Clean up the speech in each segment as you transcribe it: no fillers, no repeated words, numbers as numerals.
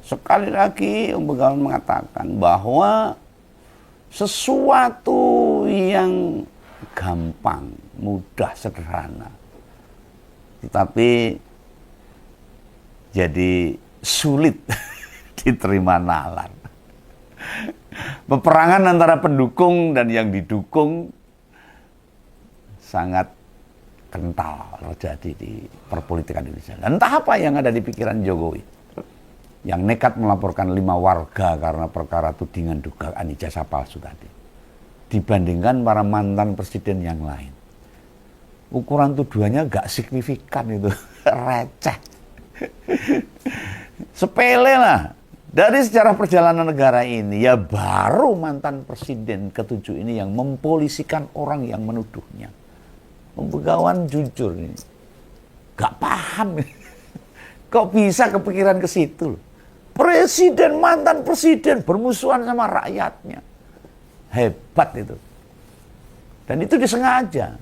Sekali lagi Om Begawan mengatakan bahwa sesuatu yang gampang, mudah, sederhana, tetapi jadi sulit diterima nalar. Peperangan antara pendukung dan yang didukung sangat kental terjadi di perpolitikan Indonesia. Dan entah apa yang ada di pikiran Jokowi yang nekat melaporkan 5 warga karena perkara tudingan dugaan ijazah palsu tadi, dibandingkan para mantan presiden yang lain. Ukuran tuduhannya gak signifikan itu, receh. Sepele lah. Dari sejarah perjalanan negara ini, ya baru mantan presiden ke-7 ini yang mempolisikan orang yang menuduhnya. Om Begawan jujur ini, gak paham. Kok bisa kepikiran ke situ? Presiden, mantan presiden bermusuhan sama rakyatnya. Hebat itu. Dan itu disengaja.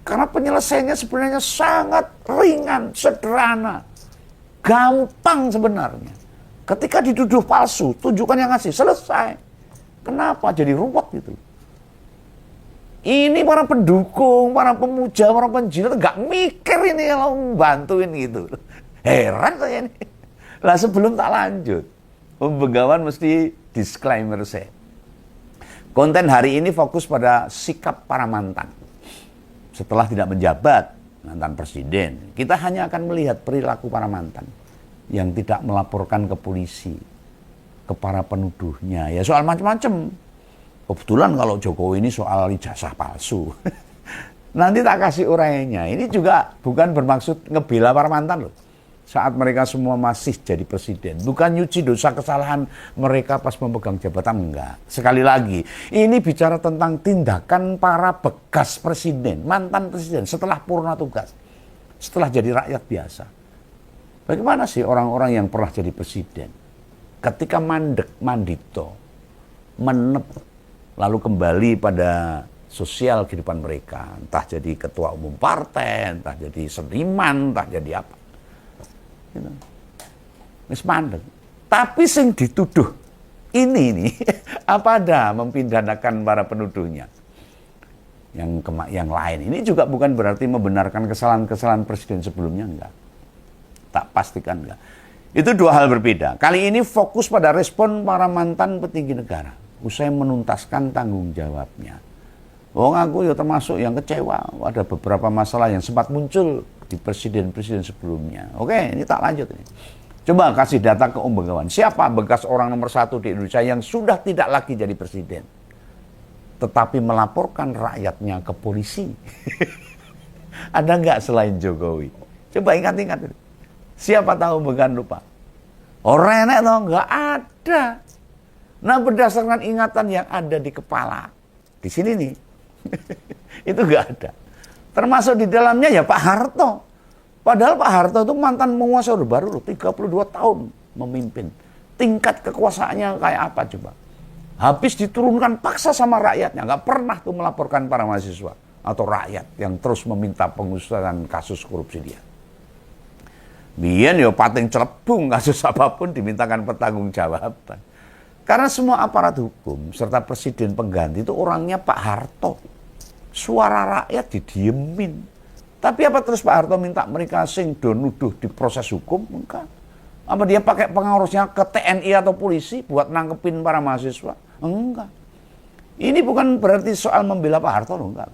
Karena penyelesaiannya sebenarnya sangat ringan, sederhana. Gampang sebenarnya. Ketika dituduh palsu, tunjukkan yang asli, selesai. Kenapa jadi ruwet gitu? Ini para pendukung, para pemuja, para penjilat nggak mikir ini kalau membantuin gitu. Heran saya ini. Lah sebelum tak lanjut, Om Begawan mesti disclaimer saya. Konten hari ini fokus pada sikap para mantan. Setelah tidak menjabat, mantan presiden, kita hanya akan melihat perilaku para mantan yang tidak melaporkan ke polisi, ke para penuduhnya. Ya soal macam-macam. Kebetulan kalau Jokowi ini soal ijazah palsu. Nanti tak kasih uraiannya. Ini juga bukan bermaksud ngebela para mantan loh. Saat mereka semua masih jadi presiden. Bukan nyuci dosa kesalahan mereka pas memegang jabatan, enggak. Sekali lagi, ini bicara tentang tindakan para bekas presiden, mantan presiden, setelah purna tugas. Setelah jadi rakyat biasa. Bagaimana sih orang-orang yang pernah jadi presiden? Ketika mandek, mandito, menep, lalu kembali pada sosial kehidupan mereka. Entah jadi ketua umum partai, entah jadi seniman, entah jadi apa. Gitu. Wis mandek. Tapi sing dituduh ini nih apa ada mempidanakan para penuduhnya yang lain. Ini juga bukan berarti membenarkan kesalahan-kesalahan presiden sebelumnya, enggak. Tak pastikan enggak. Itu dua hal berbeda. Kali ini fokus pada respon para mantan petinggi negara usai menuntaskan tanggung jawabnya. Aku ya termasuk yang kecewa. Ada beberapa masalah yang sempat muncul di presiden-presiden sebelumnya. Oke, ini tak lanjut ini. Coba kasih data ke Om Begawan. Siapa bekas orang nomor 1 di Indonesia yang sudah tidak lagi jadi presiden, tetapi melaporkan rakyatnya ke polisi? Ada nggak selain Jokowi? Coba ingat-ingat. Siapa tahu Begawan lupa? Orang enak toh, nggak ada. Nah, berdasarkan ingatan yang ada di kepala, di sini nih, itu nggak ada. Termasuk di dalamnya ya Pak Harto. Padahal Pak Harto itu mantan penguasa Orde Baru loh, 32 tahun memimpin. Tingkat kekuasaannya kayak apa coba? Habis diturunkan paksa sama rakyatnya, nggak pernah tuh melaporkan para mahasiswa atau rakyat yang terus meminta pengusutan kasus korupsi dia. Biyen ya pating celebung, kasus apapun dimintakan pertanggungjawaban. Karena semua aparat hukum serta presiden pengganti itu orangnya Pak Harto. Suara rakyat didiemin. Tapi apa terus Pak Harto minta mereka sing do nuduh di proses hukum? Enggak. Apa dia pakai pengurusnya ke TNI atau polisi buat nangkepin para mahasiswa? Enggak. Ini bukan berarti soal membela Pak Harto, enggak.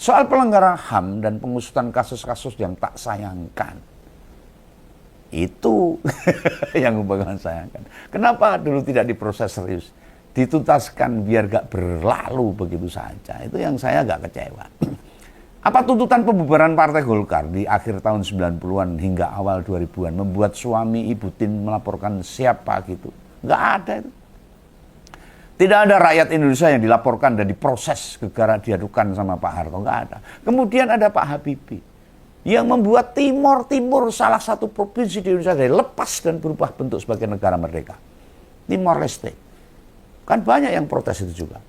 Soal pelanggaran HAM dan pengusutan kasus-kasus yang tak sayangkan. Itu yang Begawan sayangkan. Kenapa dulu tidak diproses serius? Dituntaskan biar gak berlalu begitu saja. Itu yang saya agak kecewa. Apa tuntutan pembubaran Partai Golkar di akhir tahun 90-an hingga awal 2000-an membuat suami Ibu Tin melaporkan siapa gitu? Gak ada itu. Tidak ada rakyat Indonesia yang dilaporkan dan diproses gara-gara diadukan sama Pak Harto. Gak ada. Kemudian ada Pak Habibie yang membuat Timor salah satu provinsi di Indonesia dari lepas dan berubah bentuk sebagai negara merdeka. Timor Leste. Kan banyak yang protes itu juga.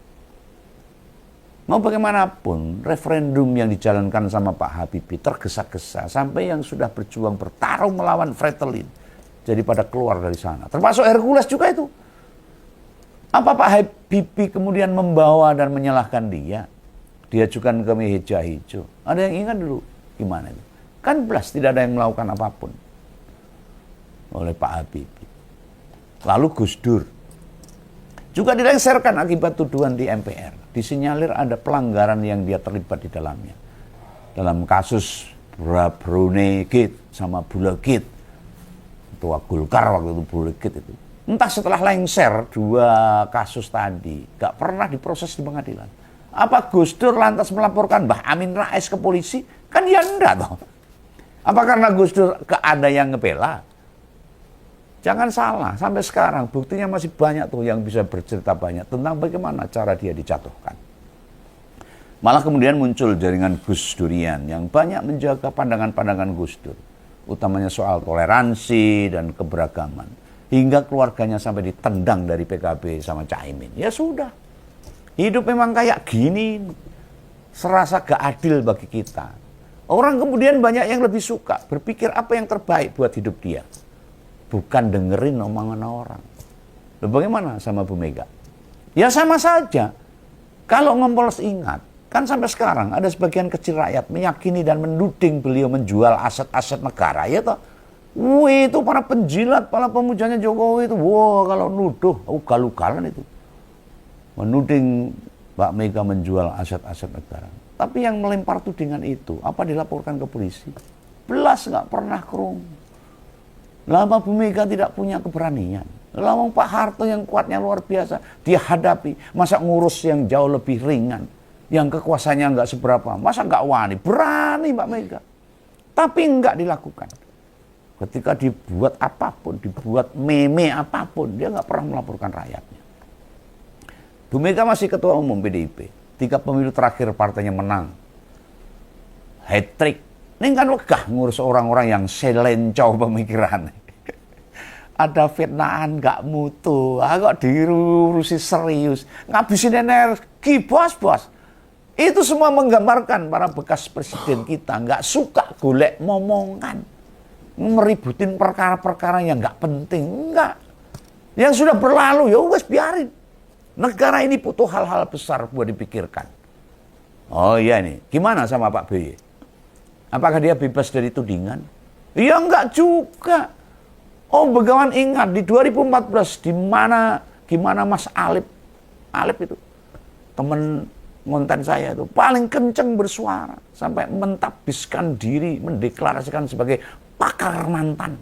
Mau bagaimanapun, referendum yang dijalankan sama Pak Habibie tergesa-gesa sampai yang sudah berjuang bertarung melawan Fretilin Jadi pada keluar dari sana. Termasuk Hercules juga itu. Apa Pak Habibie kemudian membawa dan menyalahkan dia? Diajukan ke meja hijau. Ada yang ingat dulu gimana itu? Kan belas tidak ada yang melakukan apapun oleh Pak Habibie. Lalu Gus Dur juga dilengsarkan akibat tuduhan di MPR. Disinyalir ada pelanggaran yang dia terlibat di dalamnya. Dalam kasus Brunei Gate sama Bula Gate. Ketua Golkar waktu itu Bula Gate itu. Entah setelah lengser dua kasus tadi, gak pernah diproses di pengadilan. Apa Gus Dur lantas melaporkan Mbah Amin Rais ke polisi? Kan ya enggak toh. Apa karena Gus Dur ada yang ngebela? Jangan salah, sampai sekarang buktinya masih banyak tuh yang bisa bercerita banyak tentang bagaimana cara dia dijatuhkan. Malah kemudian muncul jaringan Gus Durian yang banyak menjaga pandangan-pandangan Gus Dur. Utamanya soal toleransi dan keberagaman. Hingga keluarganya sampai ditendang dari PKB sama Caimin. Ya sudah, hidup memang kayak gini. Serasa gak adil bagi kita. Orang kemudian banyak yang lebih suka berpikir apa yang terbaik buat hidup dia. Bukan dengerin omongan orang. Loh, bagaimana sama Bu Mega? Ya sama saja. Kalau ngompol ingat, kan sampai sekarang ada sebagian kecil rakyat meyakini dan menuding beliau menjual aset-aset negara. Ya toh? Wih, itu para penjilat, para pemujanya Jokowi itu. Wah, kalau nuduh, ugal-ugalan itu. Menuding Mbak Mega menjual aset-aset negara. Tapi yang melempar tudingan itu, apa dilaporkan ke polisi? Belas nggak pernah kerung. Lama Bu Mega tidak punya keberanian. Lama Pak Harto yang kuatnya luar biasa, dia hadapi. Masa ngurus yang jauh lebih ringan, yang kekuasaannya nggak seberapa. Masa nggak wani? Berani Mbak Mega. Tapi nggak dilakukan. Ketika dibuat apapun, dibuat meme apapun, dia nggak pernah melaporkan rakyatnya. Bu Mega masih ketua umum PDIP. 3 pemilu terakhir partainya menang. Hat-trick. Ini kan wegah ngurus orang-orang yang selencau pemikiran. Ada fitnahan nggak mutu, kok diurusi serius. Ngabisin energi, bos. Itu semua menggambarkan para bekas presiden kita nggak suka golek momongan. Meributin perkara-perkara yang nggak penting, enggak. Yang sudah berlalu ya wes biarin. Negara ini butuh hal-hal besar buat dipikirkan. Oh iya nih, gimana sama Pak BY? Apakah dia bebas dari tudingan? Ya enggak juga. Oh, Begawan ingat di 2014 gimana Mas Alip itu teman ngonten saya itu paling kenceng bersuara sampai mentabiskan diri, mendeklarasikan sebagai pakar mantan.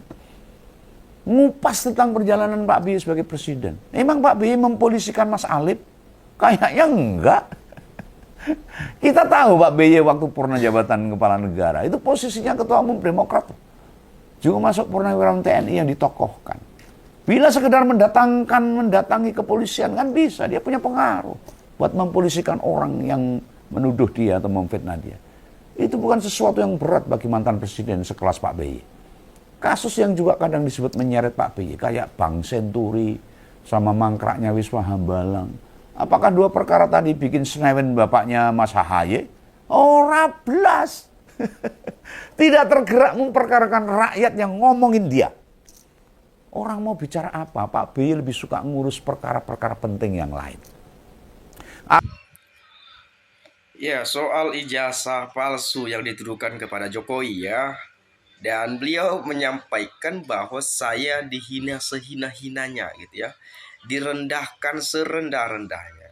Ngupas tentang perjalanan Pak BY sebagai presiden. Emang Pak BY mempolisikan Mas Alip? Kayaknya enggak. Kita tahu Pak BY waktu purna jabatan kepala negara, itu posisinya ketua umum Demokrat. Juga masuk purnawirawan TNI yang ditokohkan. Bila sekedar mendatangi kepolisian kan bisa, dia punya pengaruh buat mempolisikan orang yang menuduh dia atau memfitnah dia. Itu bukan sesuatu yang berat bagi mantan presiden sekelas Pak BY. Kasus yang juga kadang disebut menyeret Pak BY, kayak Bank Senturi sama mangkraknya Wisma Hambalang. Apakah 2 perkara tadi bikin senewen bapaknya Mas Ahaye? Ora blas. Tidak tergerak memperkarakan rakyat yang ngomongin dia. Orang mau bicara apa? Pak BY lebih suka ngurus perkara-perkara penting yang lain. Ya, soal ijazah palsu yang dituduhkan kepada Jokowi ya. Dan beliau menyampaikan bahwa saya dihina sehina-hinanya gitu ya. Direndahkan serendah-rendahnya.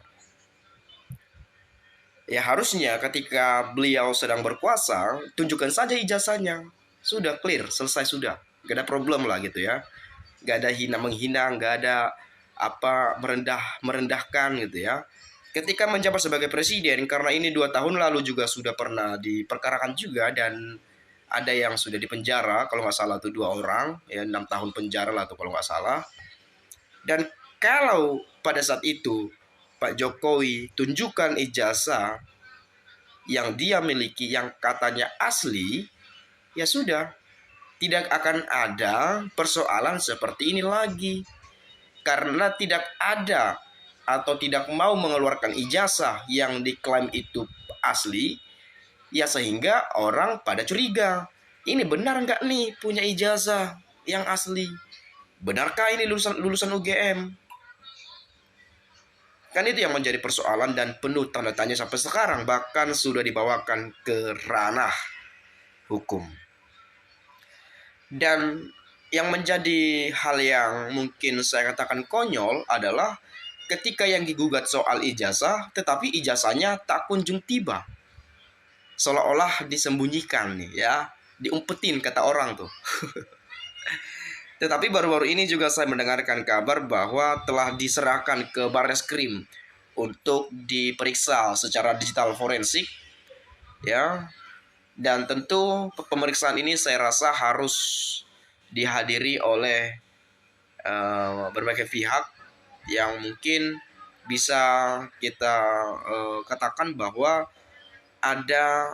Ya harusnya ketika beliau sedang berkuasa, tunjukkan saja ijazahnya. Sudah clear, selesai sudah. Gak ada problem lah gitu ya. Gak ada hina-menghina, gak ada merendahkan gitu ya. Ketika menjabat sebagai presiden, karena ini 2 tahun lalu juga sudah pernah diperkarakan juga, dan ada yang sudah dipenjara, kalau nggak salah itu 2 orang, ya 6 tahun penjara lah tuh kalau nggak salah. Dan kalau pada saat itu Pak Jokowi tunjukkan ijazah yang dia miliki yang katanya asli, ya sudah, tidak akan ada persoalan seperti ini lagi. Karena tidak ada atau tidak mau mengeluarkan ijazah yang diklaim itu asli, ya sehingga orang pada curiga. Ini benar nggak nih punya ijazah yang asli? Benarkah ini lulusan UGM? Kan itu yang menjadi persoalan dan penuh tanda tanya sampai sekarang, bahkan sudah dibawakan ke ranah hukum. Dan yang menjadi hal yang mungkin saya katakan konyol adalah ketika yang digugat soal ijazah, tetapi ijazahnya tak kunjung tiba. Seolah-olah disembunyikan nih ya, diumpetin kata orang tuh. Tetapi baru-baru ini juga saya mendengarkan kabar bahwa telah diserahkan ke Barreskrim untuk diperiksa secara digital forensik, ya. Dan tentu pemeriksaan ini saya rasa harus dihadiri oleh berbagai pihak yang mungkin bisa kita katakan bahwa ada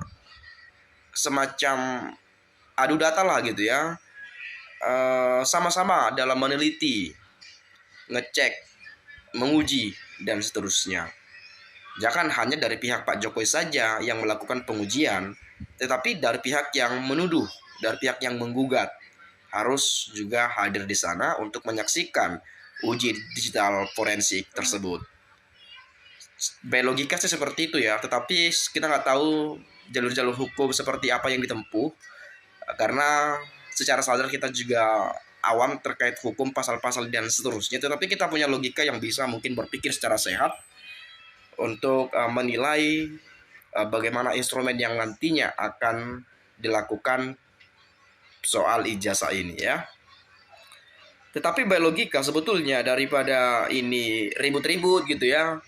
semacam adu data lah gitu ya. Sama-sama dalam meneliti, ngecek, menguji, dan seterusnya. Jangan hanya dari pihak Pak Jokowi saja yang melakukan pengujian, tetapi dari pihak yang menuduh, dari pihak yang menggugat, harus juga hadir di sana untuk menyaksikan uji digital forensik tersebut. Logika sih seperti itu ya, tetapi kita nggak tahu jalur-jalur hukum seperti apa yang ditempuh, karena secara sadar kita juga awam terkait hukum, pasal-pasal dan seterusnya, tetapi kita punya logika yang bisa mungkin berpikir secara sehat untuk menilai bagaimana instrumen yang nantinya akan dilakukan soal ijazah ini ya. Tetapi by logika sebetulnya daripada ini ribut-ribut gitu ya,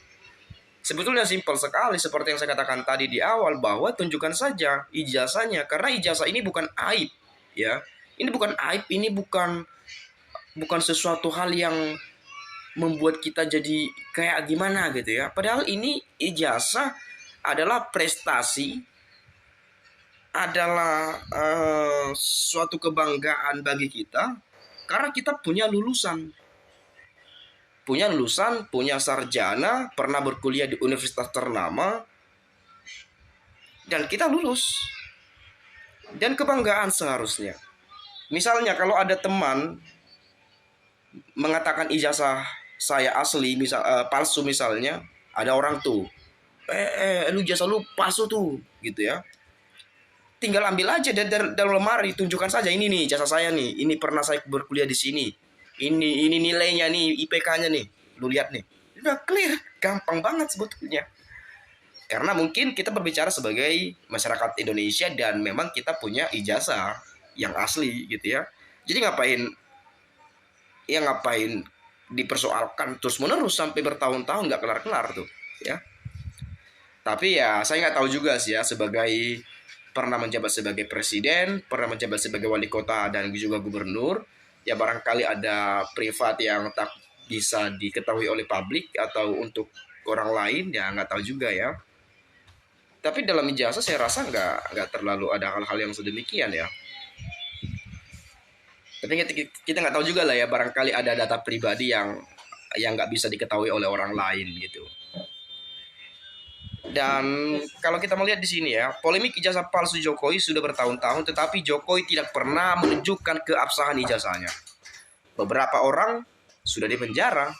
sebetulnya simpel sekali seperti yang saya katakan tadi di awal, bahwa tunjukkan saja ijazahnya, karena ijazah ini bukan aib ya. Ini bukan aib, ini bukan sesuatu hal yang membuat kita jadi kayak gimana gitu ya. Padahal ini ijazah adalah prestasi, adalah suatu kebanggaan bagi kita, karena kita punya lulusan, punya sarjana, pernah berkuliah di universitas ternama, dan kita lulus. Dan kebanggaan seharusnya. Misalnya kalau ada teman mengatakan ijazah saya asli, palsu misalnya, ada orang tuh, lu ijazah lu palsu tuh, gitu ya. Tinggal ambil aja dari lemari, tunjukkan saja ini nih ijazah saya nih, ini pernah saya berkuliah di sini, ini nilainya nih, IPK-nya nih, lu lihat nih, udah clear, gampang banget sebetulnya. Karena mungkin kita berbicara sebagai masyarakat Indonesia dan memang kita punya ijazah yang asli gitu ya. Jadi ngapain dipersoalkan terus menerus sampai bertahun-tahun nggak kelar-kelar tuh ya. Tapi ya saya nggak tahu juga sih ya, sebagai pernah menjabat sebagai presiden, pernah menjabat sebagai wali kota dan juga gubernur, ya barangkali ada privat yang tak bisa diketahui oleh publik atau untuk orang lain, ya nggak tahu juga ya. Tapi dalam ijazah saya rasa nggak terlalu ada hal-hal yang sedemikian ya. Tapi kita nggak tahu juga lah ya, barangkali ada data pribadi yang nggak bisa diketahui oleh orang lain gitu. Dan kalau kita melihat di sini ya, polemik ijazah palsu Jokowi sudah bertahun-tahun, tetapi Jokowi tidak pernah menunjukkan keabsahan ijazahnya. Beberapa orang sudah dipenjara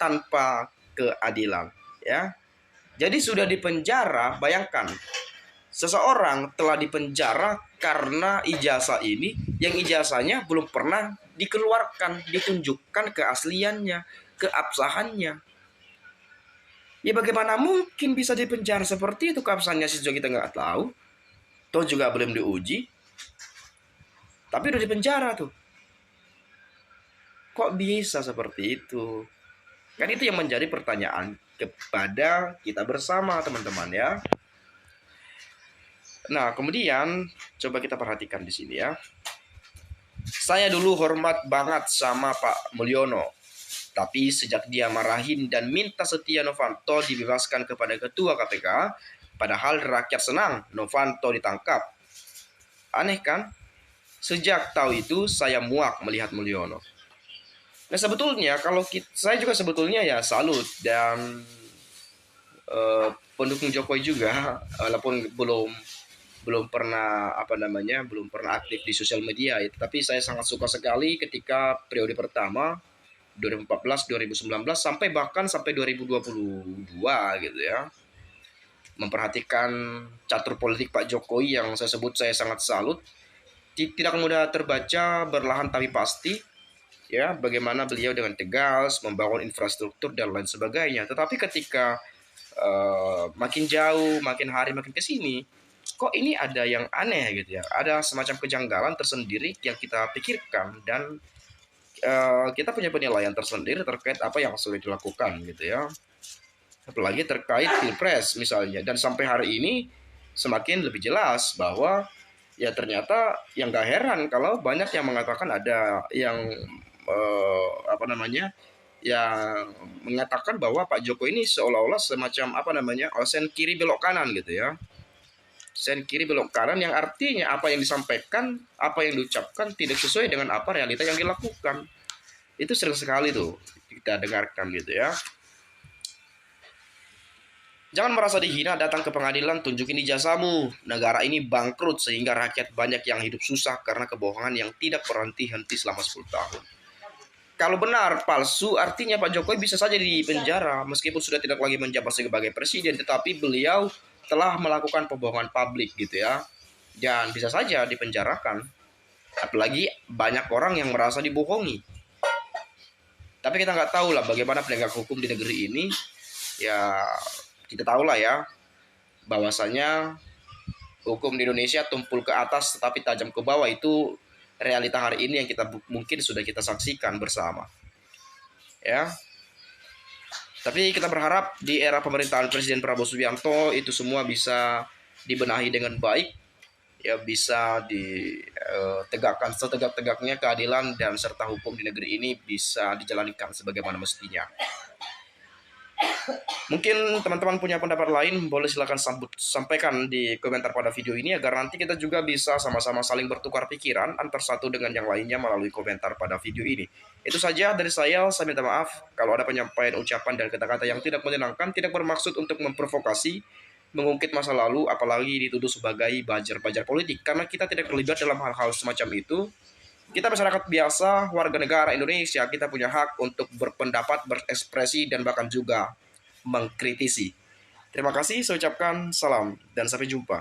tanpa keadilan ya. Jadi sudah dipenjara, bayangkan, seseorang telah dipenjara karena ijazah ini, yang ijazahnya belum pernah dikeluarkan, ditunjukkan keasliannya, keabsahannya. Ya bagaimana mungkin bisa dipenjara seperti itu, keabsahannya sih kita nggak tahu, toh juga belum diuji, tapi udah dipenjara tuh. Kok bisa seperti itu? Kan itu yang menjadi pertanyaan kepada kita bersama teman-teman ya. Nah, kemudian coba kita perhatikan di sini ya. Saya dulu hormat banget sama Pak Mulyono, tapi sejak dia marahin dan minta Setia Novanto dibebaskan kepada Ketua KPK, padahal rakyat senang Novanto ditangkap. Aneh kan? Sejak tahu itu saya muak melihat Mulyono. Nah sebetulnya kalau saya juga sebetulnya ya salut dan pendukung Jokowi juga, walaupun belum belum pernah belum pernah aktif di sosial media itu. Tapi saya sangat suka sekali ketika periode pertama 2014, 2019 sampai bahkan sampai 2022 gitu ya. Memperhatikan catur politik Pak Jokowi yang saya sangat salut. Tidak mudah terbaca, berlahan tapi pasti ya, bagaimana beliau dengan tegas membangun infrastruktur dan lain sebagainya. Tetapi ketika makin jauh, makin hari makin ke sini, kok ini ada yang aneh gitu ya. Ada semacam kejanggalan tersendiri yang kita pikirkan, dan kita punya penilaian tersendiri terkait apa yang sudah dilakukan gitu ya. Apalagi terkait pilpres misalnya. Dan sampai hari ini semakin lebih jelas bahwa ya ternyata yang gak heran kalau banyak yang mengatakan ada yang yang mengatakan bahwa Pak Jokowi ini seolah-olah semacam sen kiri belok kanan gitu ya. Sen kiri belok kanan yang artinya apa yang disampaikan, apa yang diucapkan tidak sesuai dengan apa realita yang dilakukan. Itu sering sekali tuh kita dengarkan gitu ya. Jangan merasa dihina, datang ke pengadilan, tunjukin ijazahmu. Negara ini bangkrut sehingga rakyat banyak yang hidup susah karena kebohongan yang tidak berhenti-henti selama 10 tahun. Kalau benar palsu, artinya Pak Jokowi bisa saja di penjara meskipun sudah tidak lagi menjabat sebagai presiden, tetapi beliau telah melakukan pembohongan publik gitu ya. Dan bisa saja dipenjarakan. Apalagi banyak orang yang merasa dibohongi. Tapi kita nggak tahu lah bagaimana penegak hukum di negeri ini. Ya, kita tahu lah ya, bahwasanya hukum di Indonesia tumpul ke atas tetapi tajam ke bawah. Itu realita hari ini yang kita mungkin sudah kita saksikan bersama ya. Tapi kita berharap di era pemerintahan Presiden Prabowo Subianto itu semua bisa dibenahi dengan baik ya, bisa ditegakkan setegak-tegaknya keadilan dan serta hukum di negeri ini bisa dijalankan sebagaimana mestinya. Mungkin teman-teman punya pendapat lain, boleh silakan sampaikan di komentar pada video ini agar nanti kita juga bisa sama-sama saling bertukar pikiran antar satu dengan yang lainnya melalui komentar pada video ini. Itu saja dari saya minta maaf kalau ada penyampaian ucapan dan kata-kata yang tidak menyenangkan, tidak bermaksud untuk memprovokasi, mengungkit masa lalu, apalagi dituduh sebagai bajar-bajar politik, karena kita tidak terlibat dalam hal-hal semacam itu. Kita masyarakat biasa, warga negara Indonesia, kita punya hak untuk berpendapat, berekspresi, dan bahkan juga mengkritisi. Terima kasih, saya ucapkan salam dan sampai jumpa.